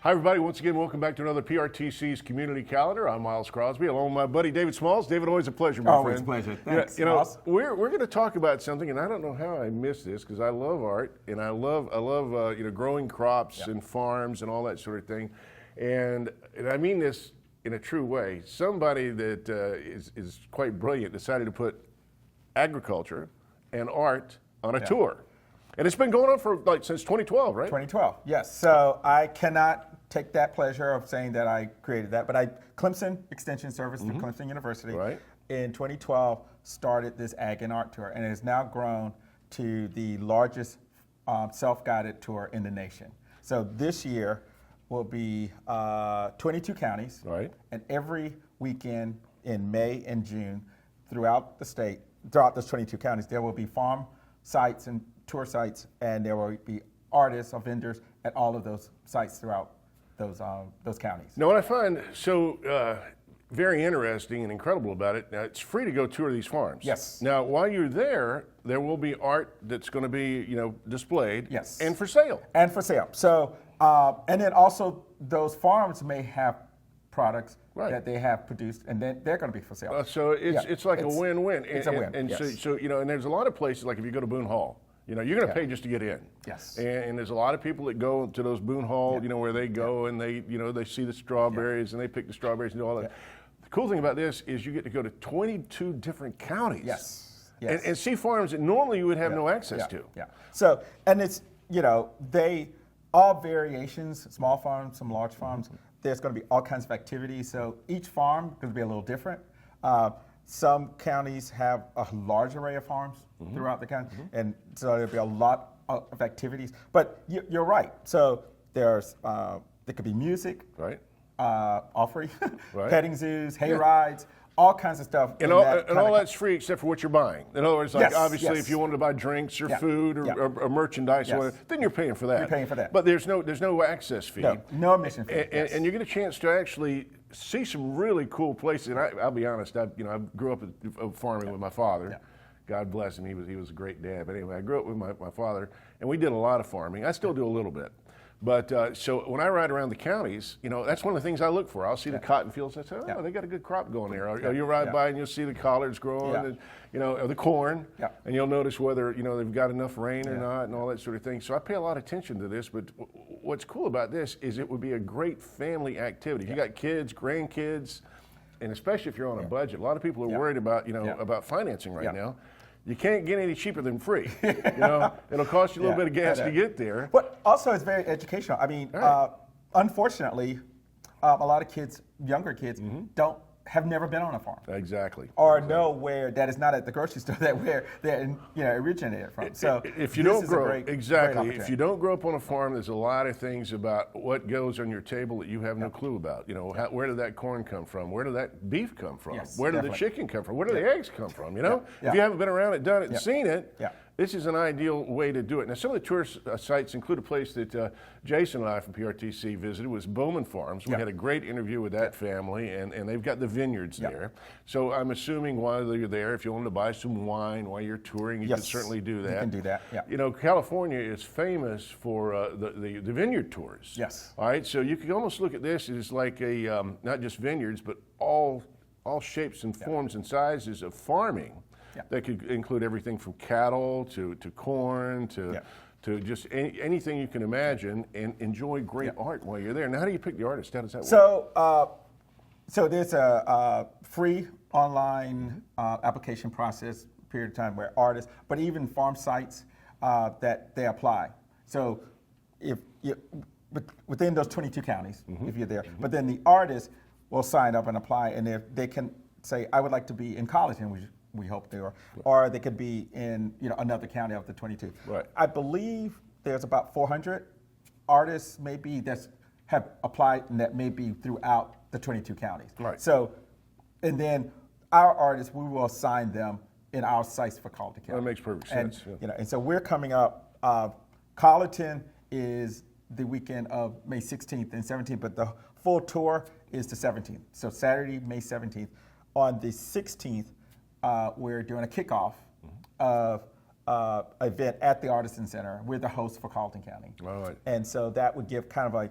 Hi, everybody. Once again, welcome back to another PRTC's Community Calendar. I'm Miles Crosby, along with my buddy David Smalls. David, always a pleasure, my friend. Always a pleasure. Thanks, Miles. We're going to talk about something, and I don't know how I missed this because I love art and I love growing crops and farms and all that sort of thing. And I mean this in a true way. Somebody that is quite brilliant decided to put agriculture and art on a tour. And it's been going on for since 2012, right? 2012, yes. So I cannot take that pleasure of saying that I created that, but Clemson Extension Service through Clemson University in 2012 started this Ag and Art Tour, and it has now grown to the largest self-guided tour in the nation. So this year will be 22 counties, and every weekend in May and June throughout the state, throughout those 22 counties, there will be farm sites and tour sites, and there will be artists or vendors at all of those sites throughout those counties. Now, what I find so very interesting and incredible about it, now it's free to go tour these farms. Yes. Now, while you're there will be art that's going to be displayed. Yes. And for sale. And for sale. So, and then also those farms may have products that they have produced, and then they're going to be for sale. So it's like a win-win. It's a win. And yes. so and there's a lot of places, like if you go to Boone Hall, you're going to pay just to get in. Yes. And there's a lot of people that go to those Boone Hall, where they go and they, they see the strawberries and they pick the strawberries and do all that. The cool thing about this is you get to go to 22 different counties. Yes. Yes. And see farms that normally you would have no access to. Yeah. So, and it's, they, all variations, small farms, some large farms, there's going to be all kinds of activities. So each farm could be a little different. Some counties have a large array of farms throughout the county, and so there'll be a lot of activities. But you're right. So there could be music, offering, petting zoos, hay rides, all kinds of stuff. And all that's free except for what you're buying. In other words, obviously, if you wanted to buy drinks or food or merchandise, or whatever, then you're paying for that. You're paying for that. But there's no access fee. No admission fee. And you get a chance to actually see some really cool places. And I'll be honest, I grew up farming with my father. Yeah. God bless him. He was a great dad. But anyway, I grew up with my father, and we did a lot of farming. I still do a little bit. But so when I ride around the counties, that's one of the things I look for. I'll see the cotton fields. I say, they got a good crop going there. Or you'll ride by and you'll see the collards growing, and, or the corn, and you'll notice whether they've got enough rain or not, and all that sort of thing. So I pay a lot of attention to this. But what's cool about this is it would be a great family activity. If you got kids, grandkids, and especially if you're on a budget. A lot of people are worried about about financing right now. You can't get any cheaper than free. It'll cost you a little bit of gas to get there. But also, it's very educational. I mean, unfortunately, a lot of kids, younger kids, have never been on a farm. Exactly. Or know where that is not at the grocery store where they originated from. So if you don't grow if you don't grow up on a farm, there's a lot of things about what goes on your table that you have no clue about. Where did that corn come from? Where did that beef come from? Where did the chicken come from? Where do the eggs come from? If you haven't been around it, done it, and seen it, this is an ideal way to do it. Now, some of the tourist sites include a place that Jason and I from PRTC visited, was Bowman Farms. We had a great interview with that family, and they've got the vineyards there. So I'm assuming while you're there, if you want to buy some wine while you're touring, you can certainly do that. You can do that, California is famous for the vineyard tours. Yes. All right, so you could almost look at this as like a, not just vineyards, but all shapes and forms and sizes of farming. That could include everything from cattle to corn to just anything you can imagine, and enjoy great art while you're there. Now, how do you pick the artist? How does that work? So there's a free online application process period of time where artists, but even farm sites that they apply. So if within those 22 counties, if you're there, but then the artist will sign up and apply, and if they can say, I would like to be in Colleton, which we hope they are, or they could be in another county of the 22. Right. I believe there's about 400 artists maybe that have applied, and that may be throughout the 22 counties. Right. So, and then our artists, we will assign them in our sites for Colleton County. That makes perfect sense. And so we're coming up. Colleton is the weekend of May 16th and 17th, but the full tour is the 17th. So Saturday, May 17th. On the 16th, we're doing a kickoff of event at the Artisans Center. We're the host for Colleton County. All right. And so that would give kind of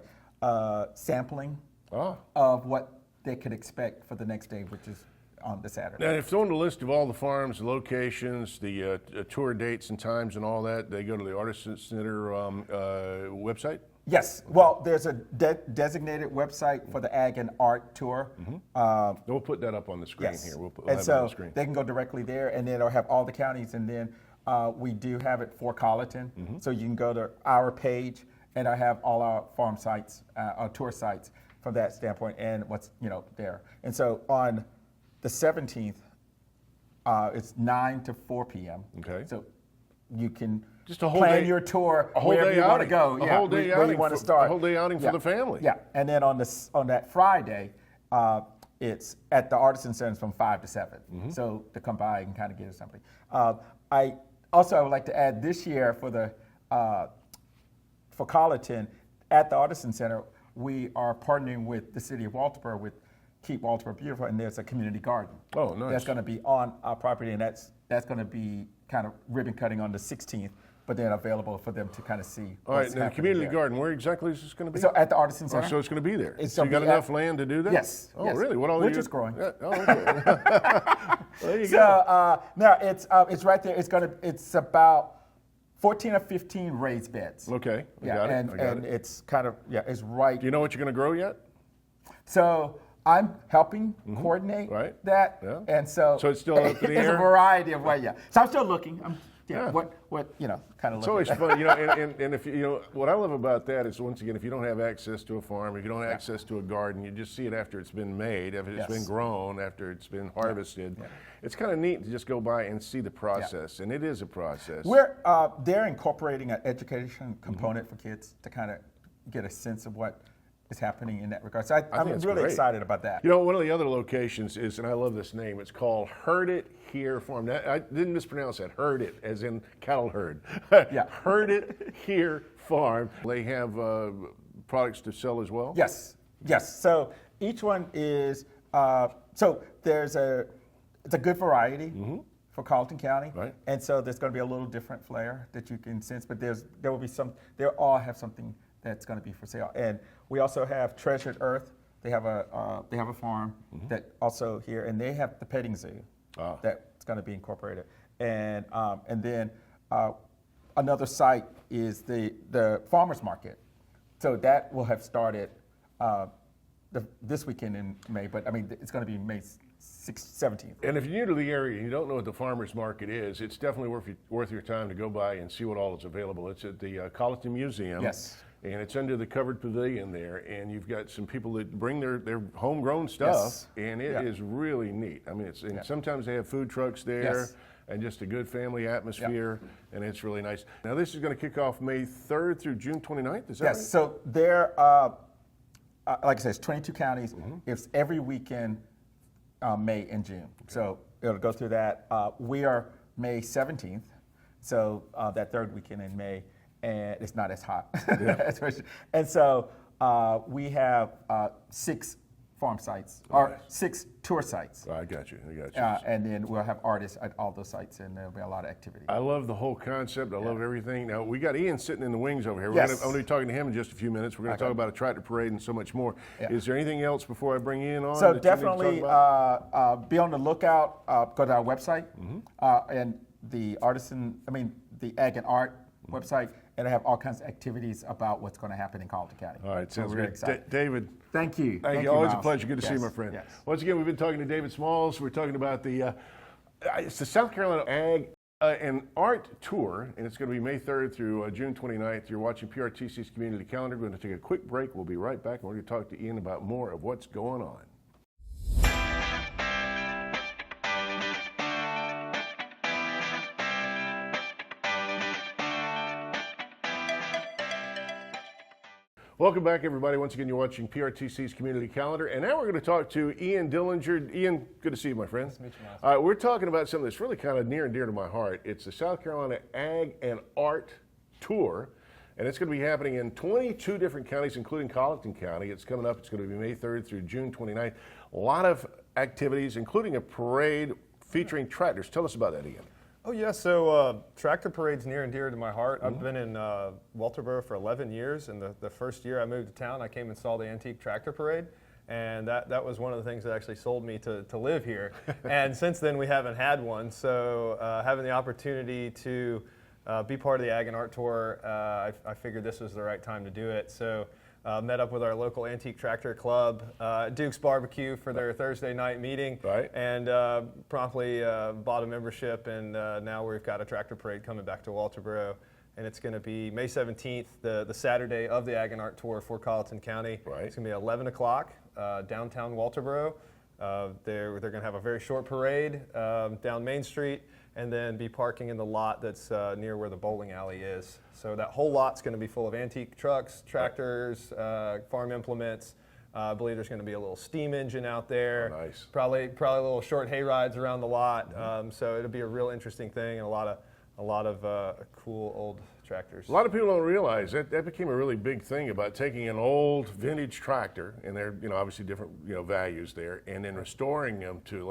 sampling Ah. of what they could expect for the next day, which is on the Saturday. Now, if they're on the list of all the farms, the locations, the tour dates and times and all that, they go to the Artisans Center website? Yes. Well, there's a designated website for the Ag and Art Tour. We'll put that up on the screen Yes. here. We'll and have so it on the screen. they can go directly there, and then it'll have all the counties. And then we do have it for Colleton, so you can go to our page, and I have all our farm sites, our tour sites from that standpoint, and what's there. And so on the 17th, it's 9 to 4 p.m. Okay. So you can Just a whole plan day- your tour a whole wherever day you want to outing. go. A yeah, whole day where outing you want to for- start. a whole day outing for the family. Yeah, and then on that Friday, it's at the Artisan Center from 5 to 7. So to come by and kind of get something. I would like to add this year for Colleton at the Artisan Center, we are partnering with the city of Walterboro with Keep Walterboro Beautiful, and there's a community garden. Oh, nice. That's going to be on our property, and that's going to be kind of ribbon cutting on the 16th, but then available for them to kind of see. All right, what's now the happening community there. garden, where exactly is this going to be? So at the Artisan Oh, Center. so it's going to be there. It's So you gonna got be enough land to do that? Yes. Oh, yes. really? What all Which you? is growing. Yeah, oh, okay. Well, there you So go. now it's right there. It's about 14 or 15 raised beds. Okay, I Yeah, got it. and I got and it. it's kind of it's right. Do you know what you're going to grow yet? So I'm helping coordinate Right. that, Yeah. and so So it's still up in the it's air? a variety of ways. Yeah. So I'm still looking. Yeah. What kind of It's always fun, and if what I love about that is, once again, if you don't have access to a farm, if you don't have access to a garden, you just see it after it's been made, after it's been grown, after it's been harvested. Yeah. It's kind of neat to just go by and see the process, and it is a process. They're incorporating an education component for kids to kind of get a sense of what is happening in that regard. So I'm think it's really great. excited about that. One of the other locations is, and I love this name, it's called Herd It Here Farm. Now, I didn't mispronounce that, herd it, as in cattle herd. Yeah. Herd It Here Farm. They have products to sell as well? Yes. So each one is so it's a good variety for Colleton County, Right. and so there's going to be a little different flair that you can sense. But there will be some. They all have something that's going to be for sale, and we also have Treasured Earth. They have a farm that also here, and they have the petting zoo that's going to be incorporated, and then another site is the farmers market. So that will have started this weekend in May, but I mean it's going to be May 17th. And if you're new to the area and you don't know what the farmers market is, it's definitely worth your time to go by and see what all is available. It's at the Colleton Museum. Yes. And it's under the covered pavilion there, and you've got some people that bring their homegrown stuff, Yes. and it is really neat. I mean, sometimes they have food trucks there, Yes. and just a good family atmosphere, and it's really nice. Now, this is going to kick off May 3rd through June 29th, is that right? Yes, so there, like I said, it's 22 counties. It's every weekend, May and June. So it'll go through that. We are May 17th, so that third weekend in May, and it's not as hot. And so we have 6 farm sites, or 6 tour sites. I got you. And then we'll have artists at all those sites, and there'll be a lot of activity. I love the whole concept. I love everything. Now, we got Ian sitting in the wings over here. Yes. I'm going to be talking to him in just a few minutes. We're going to talk about a tractor parade and so much more. Yeah. Is there anything else before I bring Ian on? So that you need to talk definitely about? be on the lookout. Go to our website and the Ag and Art website, and I have all kinds of activities about what's going to happen in Colleton County. All right, So sounds we're good. excited. David. Thank you. Thank you. Always a Miles. pleasure. Good to see you, Yes, my friend. yes. Once again, we've been talking to David Smalls. We're talking about it's the South Carolina Ag and Art Tour, and it's going to be May 3rd through June 29th. You're watching PRTC's Community Calendar. We're going to take a quick break. We'll be right back, and we're going to talk to Ian about more of what's going on. Welcome back, everybody. Once again, you're watching PRTC's Community Calendar, and now we're going to talk to Ian Dillinger. Ian, good to see you, my friend. Nice to meet you, Miles. We're talking about something that's really kind of near and dear to my heart. It's the South Carolina Ag and Art Tour, and it's going to be happening in 22 different counties, including Colleton County. It's coming up. It's going to be May 3rd through June 29th. A lot of activities, including a parade featuring tractors. Tell us about that, Ian. Oh yeah, so tractor parade's near and dear to my heart. I've been in Walterboro for 11 years, and the first year I moved to town, I came and saw the antique tractor parade, and that was one of the things that actually sold me to live here. And since then we haven't had one, so having the opportunity to be part of the Ag and Art Tour, I figured this was the right time to do it. So met up with our local antique tractor club, Duke's Barbecue, for their Thursday night meeting, and promptly bought a membership, and now we've got a tractor parade coming back to Walterboro, and it's going to be May 17th, the Saturday of the Ag and Art Tour for Colleton County. It's going to be 11 o'clock downtown Walterboro. They're going to have a very short parade down Main Street, and then be parking in the lot that's near where the bowling alley is. So that whole lot's going to be full of antique trucks, tractors, farm implements. I believe there's going to be a little steam engine out there. Oh, nice. Probably a little short hay rides around the lot. So it'll be a real interesting thing, and a lot of cool old tractors. A lot of people don't realize that became a really big thing about taking an old vintage tractor, and they're obviously different values there, and then restoring them to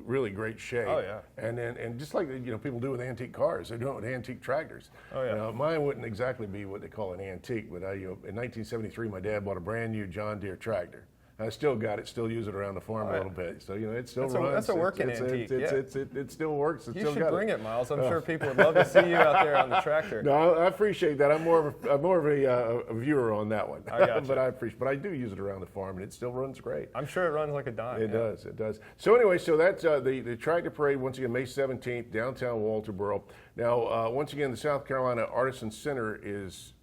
really great shape. Oh yeah. And just like people do with antique cars, they're doing it with antique tractors. Oh yeah. Mine wouldn't exactly be what they call an antique, but in 1973 my dad bought a brand new John Deere tractor. I still got it, still use it around the farm a little bit. So, it still runs. That's a working antique. It still works. You should bring it, Miles. I'm sure people would love to see you out there on the tractor. No, I appreciate that. I'm more of a viewer on that one. I got you. But I do use it around the farm, and it still runs great. I'm sure it runs like a dime. It does. So anyway, so that's the tractor parade, once again, May 17th, downtown Walterboro. Now, once again, the South Carolina Artisans Center is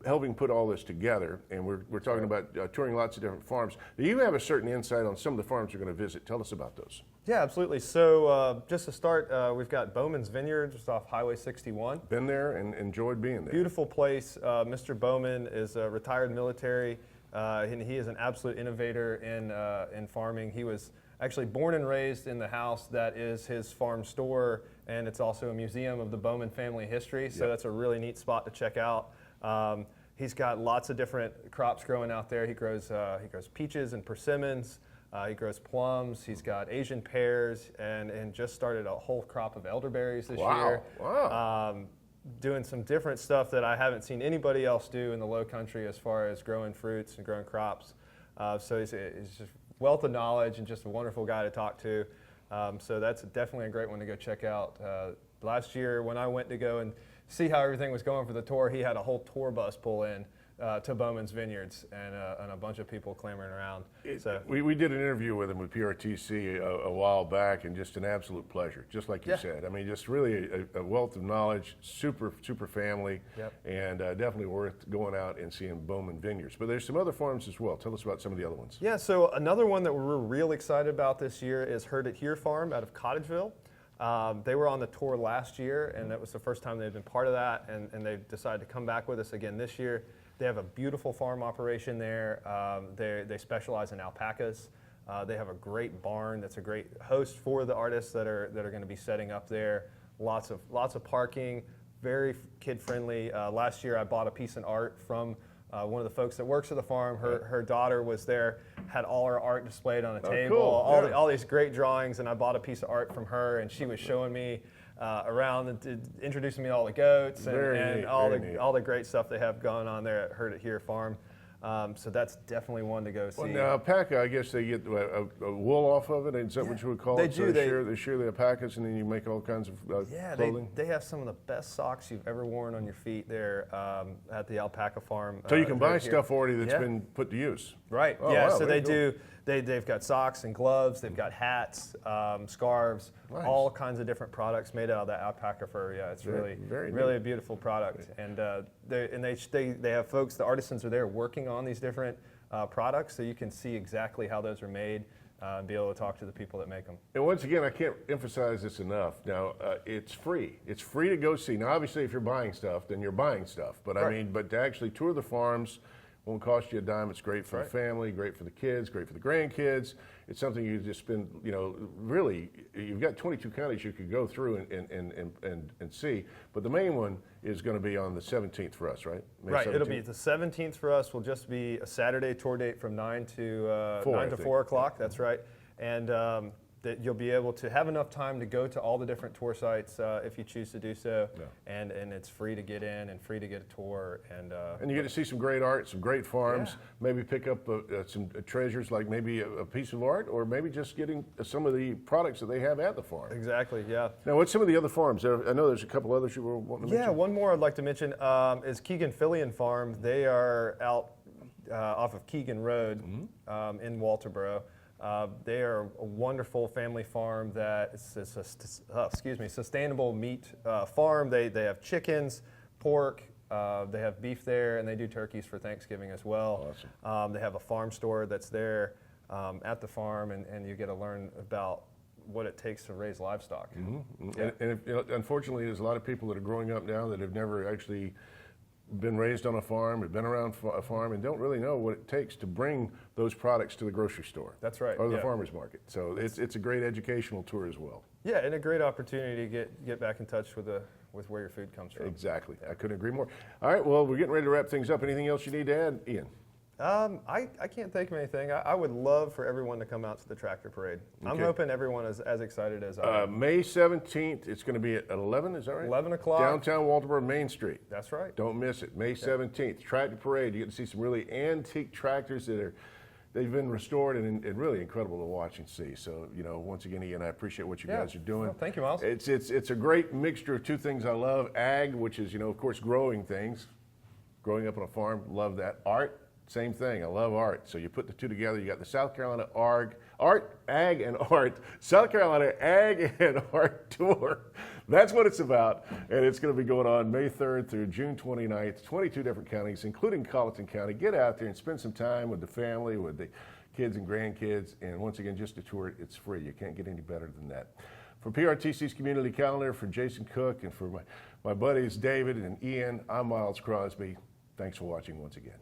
helping put all this together, and we're talking about touring lots of different farms. Now, you have a certain insight on some of the farms you're going to visit. Tell us about those. Yeah, absolutely. So just to start, we've got Bowman's Vineyard just off Highway 61. Been there and enjoyed being there. Beautiful place. Mr. Bowman is a retired military, and he is an absolute innovator in farming. He was actually born and raised in the house that is his farm store, and it's also a museum of the Bowman family history, so that's a really neat spot to check out. He's got lots of different crops growing out there. He grows peaches and persimmons. He grows plums. He's got Asian pears, and just started a whole crop of elderberries this year. Wow. Doing some different stuff that I haven't seen anybody else do in the Low Country as far as growing fruits and growing crops. So he's just a wealth of knowledge and just a wonderful guy to talk to. So that's definitely a great one to go check out. Last year when I went to go and see how everything was going for the tour, he had a whole tour bus pull in to Bowman's Vineyards, and a bunch of people clamoring around. We did an interview with him with PRTC a while back, and just an absolute pleasure, just like you said. I mean, just really a wealth of knowledge, super family, and definitely worth going out and seeing Bowman Vineyards. But there's some other farms as well. Tell us about some of the other ones. Yeah, so another one that we're real excited about this year is Heard It Here Farm out of Cottageville. They were on the tour last year, and that was the first time they'd been part of that, and they decided to come back with us again this year. They have a beautiful farm operation there. They specialize in alpacas. They have a great barn that's a great host for the artists that are going to be setting up there. Lots of parking, very kid-friendly. Last year I bought a piece of art from one of the folks that works at the farm. Her daughter was there, had all her art displayed on a table, cool. all these great drawings, and I bought a piece of art from her, and she was showing me around and introducing me to all the goats and all the great stuff they have going on there at Heard It Here Farm. So that's definitely one to go see. Well, now alpaca, I guess they get a wool off of it. Is that what you would call it? They do. They shear the alpacas, and then you make all kinds of clothing. They have some of the best socks you've ever worn on your feet there at the alpaca farm. So you can buy stuff already that's been put to use. Right. Oh, yeah. Wow, So they do. They've got socks and gloves. They've got hats, scarves, all kinds of different products made out of that alpaca fur. Yeah, it's really a beautiful product. And they have folks. The artisans are there working on these different products, so you can see exactly how those are made. And be able to talk to the people that make them. And once again, I can't emphasize this enough. Now, it's free. It's free to go see. Now, obviously, if you're buying stuff, then you're buying stuff. But I mean, but to actually tour the farms won't cost you a dime. It's great for the family, great for the kids, great for the grandkids. It's something you just spend, really, you've got 22 counties you could go through and see. But the main one is going to be on the 17th for us, right? May 17th. It'll be the 17th for us. Will just be a Saturday tour date from 9 to 4 o'clock. That's right. And that you'll be able to have enough time to go to all the different tour sites if you choose to do so, and it's free to get in and free to get a tour. And you get to see some great art, some great farms, maybe pick up some treasures like maybe a piece of art, or maybe just getting some of the products that they have at the farm. Exactly, yeah. Now, what's some of the other farms? I know there's a couple others you were wanting to mention. Yeah, one more I'd like to mention is Keegan Fillion Farm. They are out off of Keegan Road in Walterboro. They are a wonderful family farm that is a sustainable meat farm. They have chickens, pork, they have beef there, and they do turkeys for Thanksgiving as well. Awesome. They have a farm store that's there at the farm, and you get to learn about what it takes to raise livestock. Yeah. And unfortunately, there's a lot of people that are growing up now that have never actually been raised on a farm, have been around a farm, and don't really know what it takes to bring those products to the grocery store. That's right. Or the farmer's market. So it's a great educational tour as well. Yeah, and a great opportunity to get back in touch with where your food comes from. Exactly. I couldn't agree more. All right, well, we're getting ready to wrap things up. Anything else you need to add, Ian? I can't think of anything. I would love for everyone to come out to the tractor parade. Okay. I'm hoping everyone is as excited as I am. May 17th, it's going to be at 11, is that right? 11 o'clock. Downtown Walterboro, Main Street. That's right. Don't miss it. May 17th, tractor parade. You get to see some really antique tractors they've been restored and really incredible to watch and see. So, once again, Ian, I appreciate what you guys are doing. Well, thank you, Miles. It's a great mixture of two things I love. Ag, which is, of course, growing things. Growing up on a farm, love that. Art. Same thing. I love art. So you put the two together. You got the South Carolina Ag and Art, South Carolina Ag and Art Tour. That's what it's about. And it's going to be going on May 3rd through June 29th, 22 different counties, including Colleton County. Get out there and spend some time with the family, with the kids and grandkids. And once again, just a tour. It's free. You can't get any better than that. For PRTC's Community Calendar, for Jason Cook, and for my buddies David and Ian, I'm Miles Crosby. Thanks for watching once again.